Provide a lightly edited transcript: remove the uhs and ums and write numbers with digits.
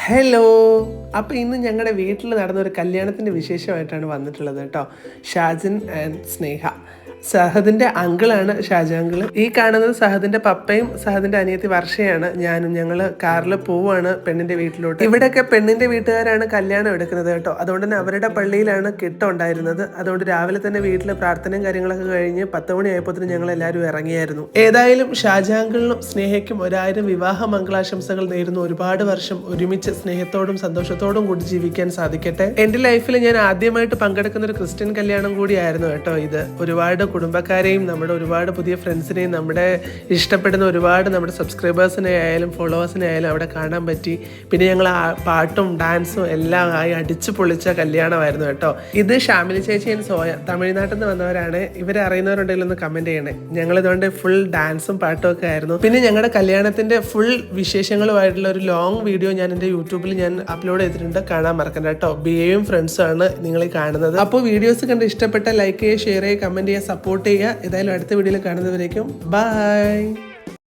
Hello. അപ്പോൾ ഇന്ന് ഞങ്ങളുടെ വീട്ടിൽ നടന്നൊരു കല്യാണത്തിൻ്റെ വിശേഷമായിട്ടാണ് വന്നിട്ടുള്ളത് കേട്ടോ. ഷാജിൻ ആൻഡ് സ്നേഹ. സഹദിൻ്റെ അങ്കിളാണ് ഷാജി അങ്കിള്. ഈ കാണുന്നത് സഹദിൻ്റെ പപ്പയും സഹദിൻ്റെ അനിയത്തി വർഷയാണ് ഞാനും. ഞങ്ങൾ കാറിൽ പോവാണ് പെണ്ണിൻ്റെ വീട്ടിലോട്ട്. ഇവിടെയൊക്കെ പെണ്ണിൻ്റെ വീട്ടുകാരാണ് കല്യാണം എടുക്കുന്നത് കേട്ടോ. അതുകൊണ്ട് തന്നെ അവരുടെ പള്ളിയിലാണ് കെട്ടുണ്ടായിരുന്നത്. അതുകൊണ്ട് രാവിലെ തന്നെ വീട്ടിൽ പ്രാർത്ഥനയും കാര്യങ്ങളൊക്കെ കഴിഞ്ഞ് 10 മണിയായപ്പോൾ ഞങ്ങൾ എല്ലാവരും ഇറങ്ങിയായിരുന്നു. ഏതായാലും ഷാജി അങ്കിളിനും സ്നേഹയ്ക്കും 1000 വിവാഹ മംഗളാശംസകൾ നേരുന്നു. ഒരുപാട് വർഷം ഒരുമിച്ച് സ്നേഹത്തോടും സന്തോഷത്തോടും കൂടി ജീവിക്കാൻ സാധിക്കട്ടെ. എൻ്റെ ലൈഫിൽ ഞാൻ ആദ്യമായിട്ട് പങ്കെടുക്കുന്ന ഒരു ക്രിസ്ത്യൻ കല്യാണം കൂടിയായിരുന്നു കേട്ടോ ഇത്. ഒരുപാട് കുടുംബക്കാരെയും നമ്മുടെ ഒരുപാട് പുതിയ ഫ്രണ്ട്സിനെയും നമ്മുടെ ഇഷ്ടപ്പെടുന്ന ഒരുപാട് നമ്മുടെ സബ്സ്ക്രൈബേഴ്സിനെ ആയാലും ഫോളോവേഴ്സിനെ ആയാലും അവിടെ കാണാൻ പറ്റി. പിന്നെ ഞങ്ങൾ പാട്ടും ഡാൻസും എല്ലാം ആയി അടിച്ചു പൊളിച്ച കല്യാണമായിരുന്നു കേട്ടോ. ഇത് ഷാമിലി ചേച്ചിയും സോയ തമിഴ്നാട്ടിൽ നിന്ന് വന്നവരാണ്. ഇവരെ അറിയുന്നവരുണ്ടെങ്കിൽ ഒന്ന് കമൻറ്റ് ചെയ്യണേ. ഞങ്ങളിതുകൊണ്ട് ഫുൾ ഡാൻസും പാട്ടും ഒക്കെ ആയിരുന്നു. പിന്നെ ഞങ്ങളുടെ കല്യാണത്തിൻ്റെ ഫുൾ വിശേഷങ്ങളുമായിട്ടുള്ള ഒരു ലോങ് വീഡിയോ ഞാൻ എൻ്റെ യൂട്യൂബിൽ ഞാൻ അപ്ലോഡ് ചെയ്തിട്ടുണ്ട്. കാണാൻ മറക്കണ്ട കേട്ടോ. ബിയും ഫ്രണ്ട്സും ആണ് നിങ്ങൾ ഈ കാണുന്നത്. അപ്പോൾ വീഡിയോസ് കണ്ട് ഇഷ്ടപ്പെട്ട ലൈക്ക് ചെയ്യുക, ഷെയർ ചെയ്യുക, കമൻറ്റ് ചെയ്യുക, സപ്പോർട്ട് ചെയ്യുക. ഏതായാലും അടുത്ത വീഡിയോയിൽ കാണുന്നവരേക്കും ബൈ.